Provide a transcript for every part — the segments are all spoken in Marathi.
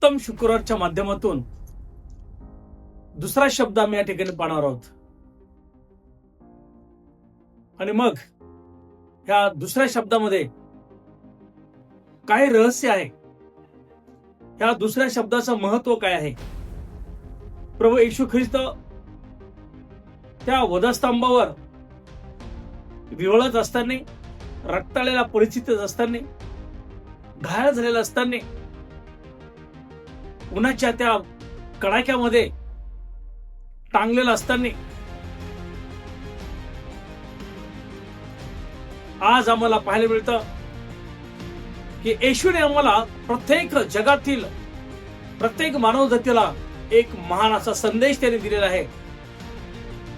उत्तम शुक्रवारच्या माध्यमातून दुसरा शब्द आम्ही या ठिकाणी पाहणार आहोत. आणि मग ह्या दुसऱ्या शब्दामध्ये काय रहस्य आहे, ह्या दुसऱ्या शब्दाचं महत्व काय आहे. प्रभू येशू ख्रिस्त त्या वधस्तंभावर विवळत असताना, रक्ताळलेल्या परिस्थितीत असताना, घायल झालेला असताना, उन्हाच्या त्या कडाक्यामध्ये टांगलेला असताना आज आम्हाला पाहायला मिळतं की येशूने आम्हाला प्रत्येक जगातील प्रत्येक मानवजातीला एक महान असा संदेश त्याने दिलेला आहे.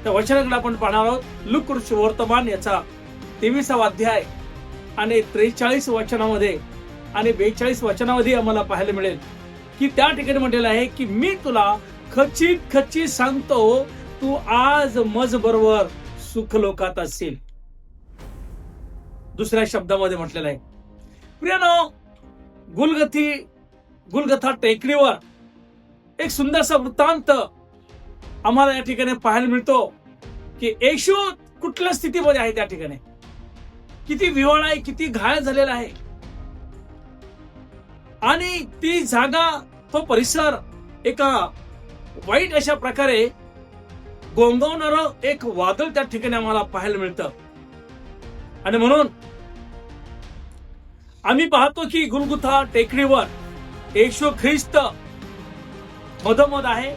त्या वचनाकडे आपण पाहणार आहोत. लूका वर्तमान याचा 23वा अध्याय आणि 43 वचनामध्ये आणि 42 वचनामध्ये आम्हाला पाहायला मिळेल की त्या ठिकाणी म्हटलेलं आहे की मी तुला खचित खचित सांगतो, तू आज मज बरोबर सुखलोकात असेल. दुसऱ्या शब्दामध्ये म्हटलेलं आहे. प्रियानो, गुलगथा टेकडीवर एक सुंदरसा वृत्तांत आम्हाला या ठिकाणी पाहायला मिळतो की येशू कुठल्या स्थितीमध्ये आहे, त्या ठिकाणी किती विव्हळ आहे, किती घायल झालेला आहे. आणि ती जागा, तो परिसर एका वाईट अशा प्रकारे गोंगावणारं एक वादळ त्या ठिकाणी आम्हाला पाहायला मिळतं. आणि म्हणून आम्ही पाहतो की गुलगुथा टेकडीवर येशू ख्रिस्त मधोमध आहे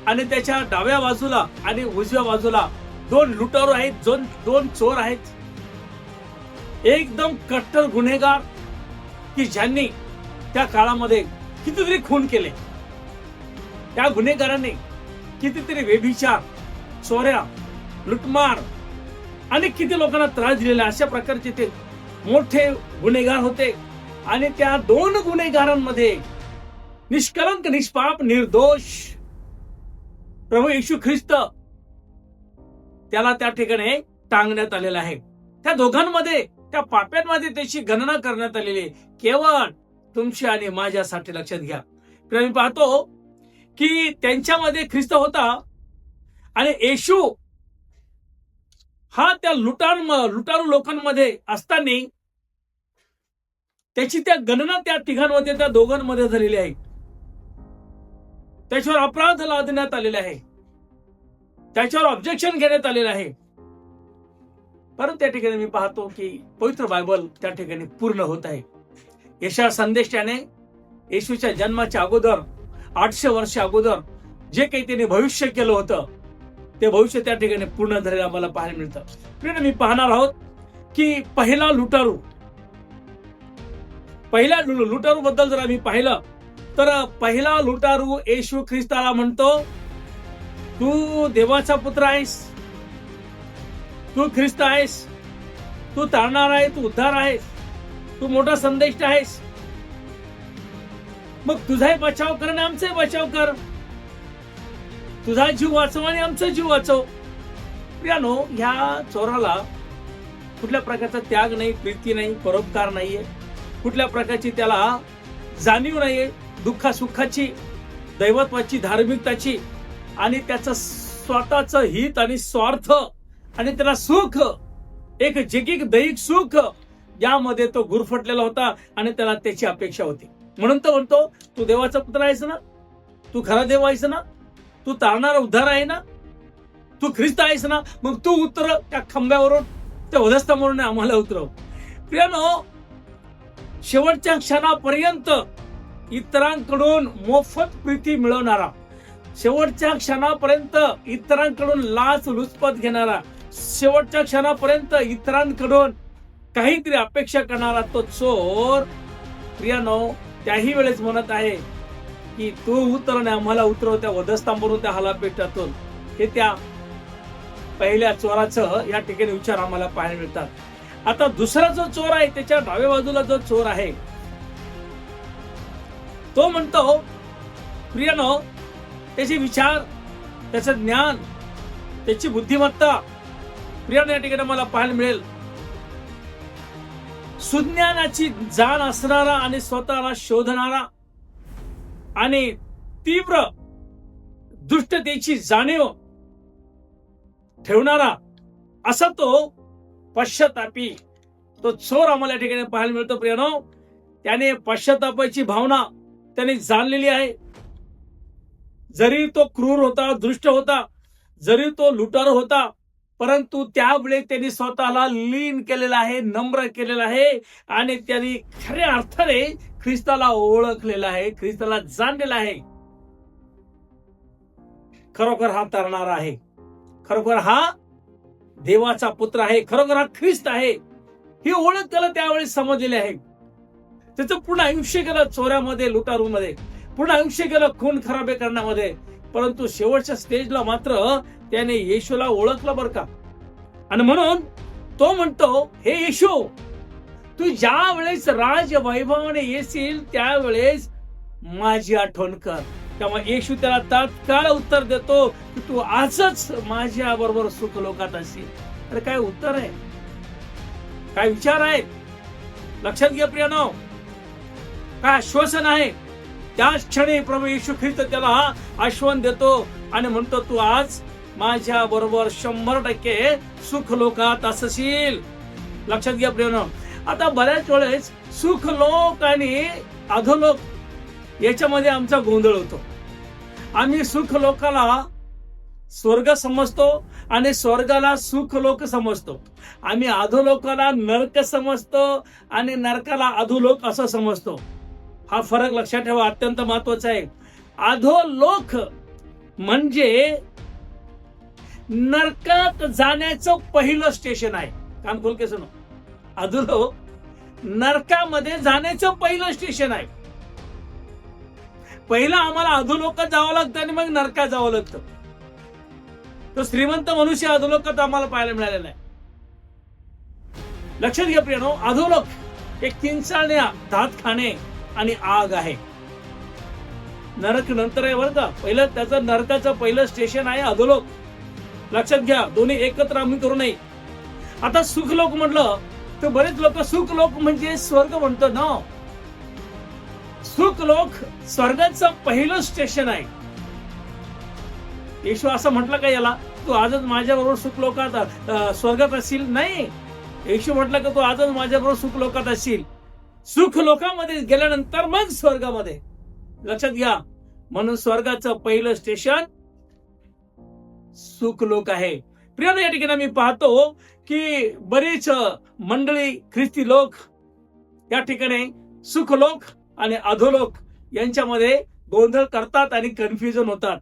आणि त्याच्या डाव्या बाजूला आणि उजव्या बाजूला दोन लुटारू आहेत, दोन चोर आहेत, एकदम कट्टर गुन्हेगार की ज्यांनी त्या काळामध्ये कितीतरी खून केले. त्या गुन्हेगारांनी कितीतरी व्यभिचार, चोऱ्या, लुटमार आणि किती लोकांना त्रास दिलेला, अशा प्रकारचे ते मोठे गुन्हेगार होते. आणि त्या दोन गुन्हेगारांमध्ये निष्कलंक, निष्पाप, निर्दोष प्रभू येशू ख्रिस्त त्याला त्या ठिकाणी टांगण्यात आलेला आहे. त्या दोघांमध्ये, त्या पाप्यांमध्ये त्याची गणना करण्यात आलेली आहे, केवळ तुमची आणि माझ्यासाठी. लक्षात घ्या, मी पाहतो की त्यांच्यामध्ये ख्रिस्त होता आणि येशू हा त्या लुटारू लोकांमध्ये असताना त्याची त्या गणना त्या तिघांमध्ये, त्या दोघांमध्ये झालेली आहे. त्याच्यावर अपराध लादण्यात आलेला आहे, त्याच्यावर ऑब्जेक्शन घेण्यात आलेलं आहे. परंतु त्या ठिकाणी मी पाहतो की पवित्र बायबल त्या ठिकाणी पूर्ण होत आहे. यशाया संदेश त्याने येशूच्या जन्माच्या अगोदर 800 वर्ष अगोदर जे काही त्याने भविष्य केलं होतं, ते भविष्य त्या ठिकाणी पूर्ण झालेलं आम्हाला पाहायला मिळतं. मी पाहणार आहोत की पहिला लुटारू बद्दल जर आम्ही पाहिलं तर पहिला लुटारू येशू ख्रिस्ताला म्हणतो, तू देवाचा पुत्र आहेस, तू ख्रिस्त आहेस, तू तारणार आहे, तू उद्धार आहेस, तू मोठा संदेश आहेस, मग तुझाही बचाव कर आणि आमचाही बचाव कर, तुझा जीव वाचव आणि आमचा जीव वाचव. प्रियानो, ह्या चोराला कुठल्या प्रकारचा त्याग नाही, प्रीती नाही, परोपकार नाहीये, कुठल्या प्रकारची त्याला जाणीव नाहीये दुःखासुखाची, दैवत्वाची, धार्मिकताची, आणि त्याचं स्वतःचं हित आणि स्वार्थ आणि त्याला सुख, एक जगिक दैहिक सुख, यामध्ये तो गुरफटलेला होता आणि त्याला त्याची अपेक्षा होती. म्हणून तो म्हणतो, तू देवाचा पुत्र आहेस ना, तू खरा देव आहेस ना, तू तारणारा उद्धार आहे ना, तू ख्रिस्त आहेस ना, मग तू उतर त्या खांब्यावरून, त्या वधस्तंभावरून आम्हाला उतरव. प्रियानो, शेवटच्या क्षणापर्यंत इतरांकडून मोफत प्रीती मिळवणारा, शेवटच्या क्षणापर्यंत इतरांकडून लाचलुचपत घेणारा, शेवटच्या क्षणापर्यंत इतरांकडून काहीतरी अपेक्षा करणारा तो चोर, प्रियानो, त्याही वेळेस म्हणत आहे की तू उतर आणि आम्हाला उतरव त्या वधस्तंभावरून, त्या हलापेटातून. हे त्या पहिल्या चोराचं या ठिकाणी विचार आम्हाला पाहायला मिळतात. आता दुसरा जो चोर आहे, त्याच्या डाव्या बाजूला जो चोर आहे, तो म्हणतो, प्रियानो, त्याचे विचार, त्याचं ज्ञान, त्याची बुद्धिमत्ता, प्रियानो, या ठिकाणी मला पाहायला मिळेल. सुज्ञानाची जाण असणारा आणि स्वतःला शोधणारा, आणि तीव्र दुष्टतेची जाणीव ठेवणारा असा तो पश्चातापी तो चोर आम्हाला या ठिकाणी पाहायला मिळतो. प्रियानो, त्याने पश्चातापाची भावना त्याने जाणलेली आहे. जरी तो क्रूर होता, दुष्ट होता, जरी तो लुटार होता, परंतु त्यावेळी त्यांनी स्वतःला लीन केलेला आहे, नम्र केलेला आहे आणि त्यांनी खऱ्या अर्थाने ख्रिस्ताला ओळखलेला आहे, ख्रिस्ताला जाणलेला आहे. खरोखर हा तरणारा आहे, खरोखर हा देवाचा पुत्र आहे, खरोखर हा ख्रिस्त आहे, ही ओळख त्याला त्यावेळी समजलेली आहे. त्याचं पूर्ण आयुष्य गेलं चोऱ्यामध्ये, लुटारूमध्ये, पूर्ण आयुष्य गेलं खून खराबे करण्यामध्ये, परंतु शेवटच्या स्टेजला मात्र त्याने येशूला ओळखलं बरं का. आणि म्हणून तो म्हणतो, हे येशू, तू ज्या वेळेस राजवैभवाने येशील त्यावेळेस माझी आठवण कर. तेव्हा येशू त्याला तात्काळ उत्तर देतो की तू आजच माझ्या बरोबर सुख लोकात असेल. अरे काय उत्तर आहे, काय विचार आहे, लक्षात घ्या प्रियानो, काय आश्वासन आहे. त्याच क्षणी प्रभू येशू ख्रिस्त त्याला आश्वासन देतो आणि म्हणतो, तू आज माझ्या बरोबर 100% सुख लोकात असशील. लक्षात घ्या प्रियानो. आता बऱ्याच वेळेस सुख लोक आणि अधोलोक याच्यामध्ये आमचा गोंधळ होतो. आम्ही सुख लोकाला स्वर्ग समजतो आणि स्वर्गाला सुख लोक समजतो. आम्ही अधोलोकाला नरक समजतो आणि नरकाला अधोलोक असं समजतो. हा फरक लक्षात ठेवा, अत्यंत महत्वाचा आहे. अधोलोक म्हणजे नरकात जाण्याचं पहिलं स्टेशन आहे. कान खोल के सुनो. अधोलोक नरकामध्ये जाण्याचं पहिलं स्टेशन आहे. पहिलं आम्हाला अधोलोकात जावं लागतं आणि मग नरकात जावं लागतं. तो श्रीमंत मनुष्य अधोलोकात आम्हाला पाहायला मिळालेला आहे. लक्षात घ्या प्रियानो, अधोलोक एक किंचाळण्या, दात खाणे आणि आग आहे. नरक नंतर आहे बरं का. पहिलं त्याचं नरकाचं पहिलं स्टेशन आहे अधोलोक. लक्षात घ्या, दोन्ही एकत्र आम्ही करू नये. आता सुखलोक म्हटलं तर बरेच लोक सुखलोक म्हणजे स्वर्ग म्हणतो ना. सुखलोक स्वर्गाचं पहिलं स्टेशन आहे. येशू असं म्हटलं का याला, तू आजच माझ्या बरोबर सुखलोकात स्वर्गात असशील? नाही. येशू म्हटलं का तू आजच माझ्या बरोबर सुखलोकात असशील. सुख लोकांमध्ये गेल्यानंतर मग स्वर्गामध्ये. लक्षात घ्या, म्हणून स्वर्गाचं पहिलं स्टेशन सुख लोक आहे. प्रियानो, या ठिकाणी मी पाहतो की बरीच मंडळी, ख्रिस्ती लोक या ठिकाणी सुख लोक आणि अधोलोक यांच्यामध्ये गोंधळ करतात आणि कन्फ्युजन होतात.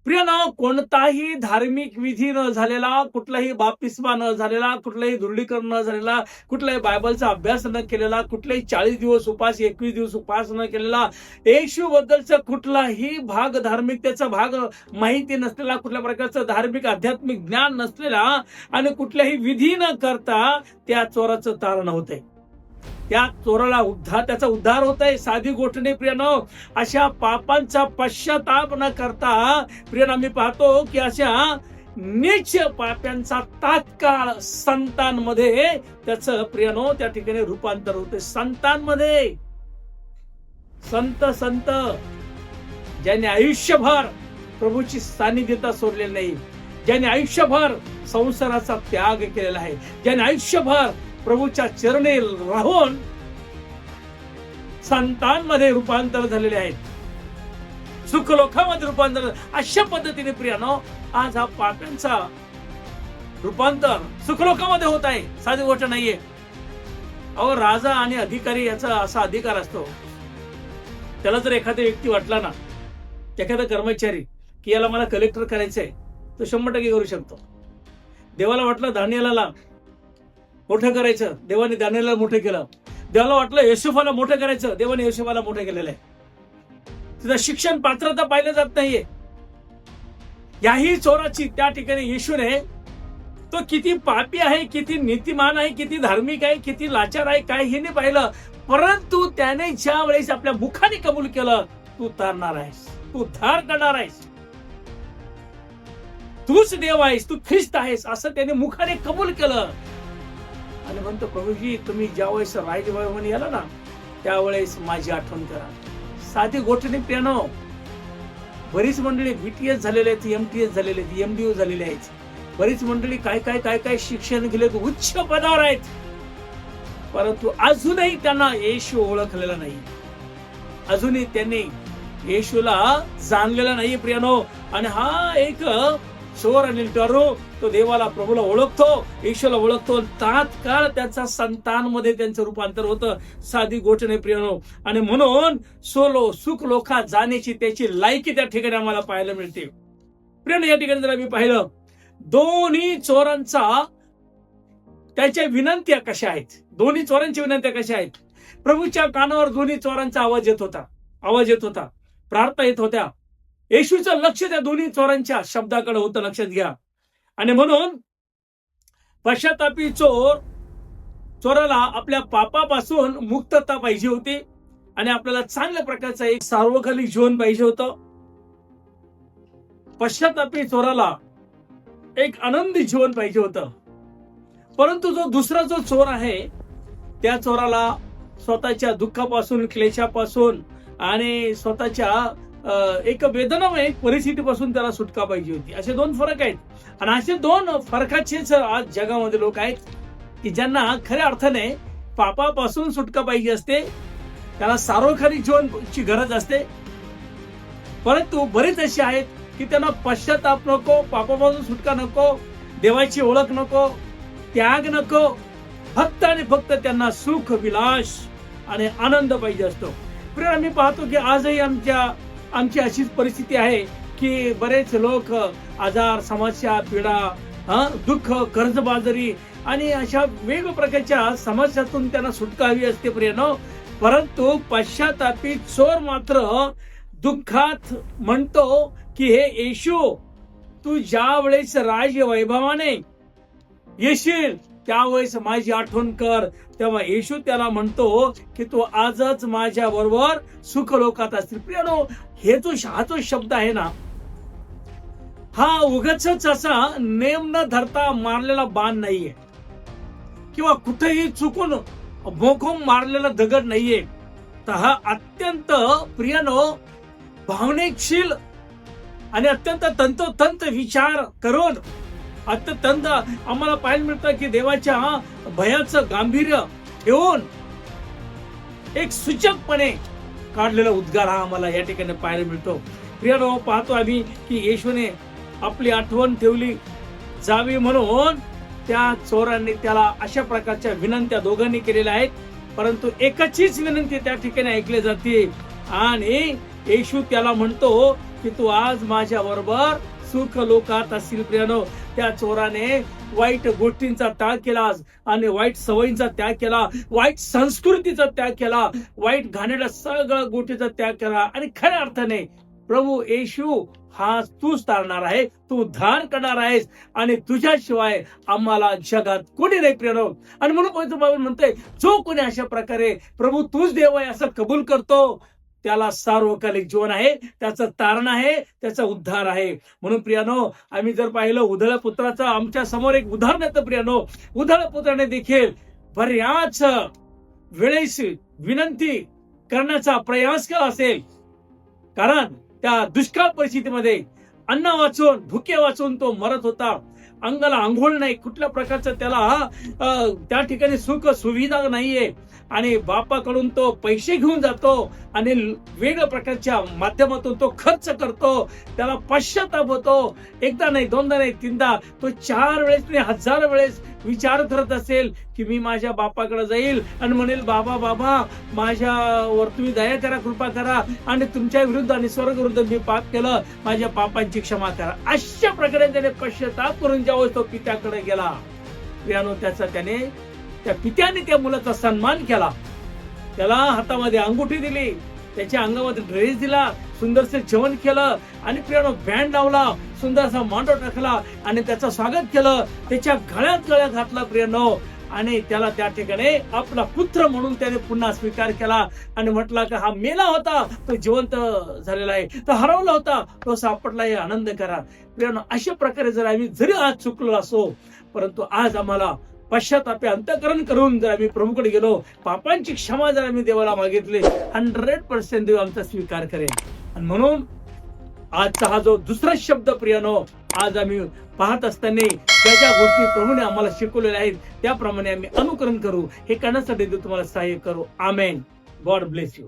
प्रियानो, कोणताही धार्मिक विधी न झालेला, कुठलाही बाप्तिस्मा न झालेला, कुठलाही दृढीकरण न झालेला, कुठलाही बायबलचा अभ्यास न केलेला, कुठलाही 40 दिवस उपास, 21 दिवस उपास न केलेला, येशू बद्दलचा कुठलाही भाग, धार्मिकतेचा भाग माहिती नसलेला, कुठल्या प्रकारचं धार्मिक आध्यात्मिक ज्ञान नसलेला आणि कुठल्याही विधी न करता त्या चोराचं तारण होते. त्या चोराला त्याचा उद्धार होत आहे. साधी गोष्ट नाही प्रियानो. अशा पापांचा पश्चाताप न करता प्रियानो आम्ही पाहतो की अशा नीच पाप्यांचा तात्काळ संतांमध्ये त्याचं प्रियानो त्या ठिकाणी रूपांतर होते. संतांमध्ये संत ज्यांनी आयुष्यभर प्रभूची सानिध्यता सोडलेली नाही, ज्यांनी आयुष्यभर संसाराचा त्याग केलेला आहे, ज्यांनी आयुष्यभर प्रभूच्या चरणी राहून संतांमध्ये रूपांतर झालेले आहेत, सुख लोकांमध्ये रूपांतर. अशा पद्धतीने प्रियानो आज हा पाप्यांचा रूपांतर सुख लोकांमध्ये होत आहे. साधी गोष्ट नाहीये. अहो, राजा आणि अधिकारी याचा असा अधिकार असतो, त्याला जर एखादा व्यक्ती वाटला ना, एखादा कर्मचारी की याला मला कलेक्टर करायचंय, तो 100% करू शकतो. देवाला वाटलं दानिएलाला मोठं करायचं, देवाने दानिएलला मोठं केलं. देवाला वाटलं योसेफाला मोठं करायचं, देवाने योसेफाला मोठं केलेलं आहे. तिथं शिक्षण पात्रता पाहिलं जात नाहीये. याही चोराची त्या ठिकाणी येशूने, तो किती पापी आहे, किती नीतिमान आहे, किती धार्मिक आहे, किती लाचार आहे, काय हे नाही पाहिलं. परंतु त्याने ज्या वेळेस आपल्या मुखाने कबूल केलं, तू तारणार आहेस, तू उद्धार करणार आहेस, तूच देव आहेस, तू ख्रिस्त आहेस, असं त्याने मुखाने कबूल केलं आणि म्हणतो, प्रभूजी तुम्ही ज्या वेळेस राजवैभवाने याला ना, त्यावेळेस माझी आठवण करा. साधी गोष्ट नाही प्रियानो. बरीच मंडळी BTS झालेले आहेत, MTS झालेले आहेत, MDO झालेले आहेत. बरीच मंडळी काय काय काय काय शिक्षण गेले, उच्च पदावर आहेत, परंतु अजूनही त्यांना येशू ओळखलेला नाही. अजूनही त्यांनी येशूला जाणलेला नाही प्रियानो. आणि हा एक चोर आणि लुटारू तो देवाला प्रभूला ओळखतो, येशूला ओळखतो, तात्काळ त्याचा संतांमध्ये त्यांचं रूपांतर होतं. साधी गोष्ट नाही प्रियानो. आणि म्हणून सुख लोका जाण्याची त्याची लायकी त्या ठिकाणी आम्हाला पाहायला मिळते. प्रियानो, या ठिकाणी जर आम्ही पाहिलं दोन्ही चोरांचा त्याच्या विनंत्या कशा आहेत, दोन्ही चोरांच्या विनंत्या कशा आहेत. प्रभूच्या कानावर दोन्ही चोरांचा आवाज येत होता, प्रार्थना येत होत्या. येशूचं लक्ष त्या दोन्ही चोरांच्या शब्दाकडे होतं, लक्षात घ्या. आणि म्हणून पश्चातापी चोराला आपल्या पापापासून मुक्तता पाहिजे होती आणि आपल्याला चांगल्या प्रकारचं एक सार्वकालिक जीवन पाहिजे होतं. पश्चातापी चोराला एक आनंदी जीवन पाहिजे होतं. परंतु दुसरा जो चोर आहे त्या चोराला स्वतःच्या दुःखापासून, क्लेशापासून आणि स्वतःच्या एक वेदनामय परिस्थितीपासून त्याला सुटका पाहिजे होती. असे दोन फरक आहेत. आणि असे दोन फरकाचेच आज जगामध्ये लोक आहेत की ज्यांना खऱ्या अर्थाने पापापासून सुटका पाहिजे असते, त्याला सार्वकालिक जीवनाची गरज असते. परंतु बरेच असे आहेत की त्यांना पश्चाताप नको, पापापासून सुटका नको, देवाची ओळख नको, त्याग नको, फक्त आणि फक्त त्यांना सुख, विलास आणि आनंद पाहिजे असतो. प्रिय, आम्ही पाहतो की आजही आमची अशीच परिस्थिती आहे की बरेच लोक आजार, समस्या, पीडा, दुःख, कर्जबाजारी आणि अशा वेगवेगळ्या प्रकारच्या समस्यातून त्यांना सुटका हवी असते प्रियनो. परंतु पश्चातापी चोर मात्र दुःखात म्हणतो की हे येशू, तू ज्या वेळेस राज वैभवाने येशील त्यावेळेस माझी आठवण कर. तेव्हा येशू त्याला म्हणतो की तू आजच माझ्या बरोबर सुख लोकात असतील. प्रियनो, हा जो शब्द आहे ना, हा उगाचच असा नेम न धरता मारलेला बाण नाहीये किंवा कुठेही चुकून मोखून मारलेला दगड नाहीये. तर हा अत्यंत प्रियनो भावनिकशील आणि अत्यंत तंतोतंत विचार करून अत्यंत आम्हाला पाहायला मिळतं की देवाच्या भयाचं गांभीर्य ठेवून एक सूचकपणे काढलेला उद्गार हा आम्हाला या ठिकाणी पाहायला मिळतो. प्रियनो, पाहतो आम्ही की येशूने आपली आठवण ठेवली जावी म्हणून त्या चोरांनी त्याला अशा प्रकारच्या विनंत्या दोघांनी केलेल्या आहेत. परंतु एकाचीच विनंती त्या ठिकाणी ऐकली जाते आणि येशू त्याला म्हणतो की तू आज माझ्या बरोबर सुख लोकात असतील. प्रियनो, त्या चोराने वाईट गोष्टींचा त्याग केला आणि वाईट सवयींचा त्याग केला, वाईट संस्कृतीचा त्याग केला, वाईट घाणेरड्या सगळ्या गोष्टीचा त्याग केला. आणि खऱ्या अर्थाने प्रभू येशू हा तूच तारणार आहे, तू उद्धार करणार आहेस आणि तुझ्याशिवाय आम्हाला जगात कोणी नाही प्रियनो. आणि म्हणून पवित्र बायबल म्हणते, जो कोणी अशा प्रकारे प्रभू तूच देव आहे असं कबूल करतो त्याला सार्वकालिक जीवन आहे, त्याचं तारण आहे, त्याचा उद्धार आहे. म्हणून प्रियानो, आम्ही जर पाहिलं उधळ्या पुत्राचं आमच्या समोर एक उदाहरण येतं प्रियानो. उधळ्या पुत्राने देखील बऱ्याच वेळेस विनंती करण्याचा प्रयास केला असेल, कारण त्या दुष्काळ परिस्थितीमध्ये अन्न वाचून, भुके वाचून तो मरत होता. अंगाला आंघोळ नाही, कुठल्या प्रकारचं त्याला त्या ठिकाणी सुख सुविधा नाहीये आणि बापाकडून तो पैसे घेऊन जातो आणि वेगवेगळ्या प्रकारच्या माध्यमातून तो खर्च करतो. त्याला पश्चाताप होतो. एकदा नाही, दोनदा नाही, तीनदा, तो 4 वेळेस नाही 1000 वेळेस विचार करत असेल की मी माझ्या बापाकडे जाईल आणि म्हणेल, बाबा बाबा माझ्यावर तुम्ही दया करा, कृपा करा आणि तुमच्या विरुद्ध आणि स्वर्ग विरुद्ध मी पाप केलं, माझ्या पापांची क्षमा करा. अशा प्रकारे त्याने पश्चाताप करून ज्यावेळेस तो पित्याकडे गेला, त्या पित्याने त्या मुलाचा सन्मान केला, त्याला हातामध्ये अंगुठी दिली, त्याच्या अंगामध्ये ड्रेस दिला, सुंदरसे जेवण केलं आणि प्रियानो बँड लावला, सुंदरसा मांडो टाकला आणि त्याचं स्वागत केलं, त्याच्या गळ्यात घातला प्रियानो आणि त्याला त्या ठिकाणी आपला पुत्र म्हणून त्याने पुन्हा स्वीकार केला आणि म्हटला की हा मेला होता तो जिवंत झालेला आहे, तो हरवला होता तो सापडला, हे आनंद करा. प्रियानो, अशा प्रकारे जर आम्ही जरी आज चुकलो असो, परंतु आज आम्हाला पश्चातापे अंतःकरण करून जर आम्ही प्रभूकडे गेलो, पापांची क्षमा जर आम्ही देवाला मागितली, 100% देव आमचा स्वीकार करेल. आणि म्हणून आजचा हा जो दुसरा शब्द प्रियानो, आज आम्ही पाहत असताना ज्या ज्या गोष्टी प्रभूने आम्हाला शिकवलेल्या आहेत त्याप्रमाणे आम्ही अनुकरण करू, हे करण्यासाठी देव तुम्हाला सहाय्य करू. आमेन. God bless you.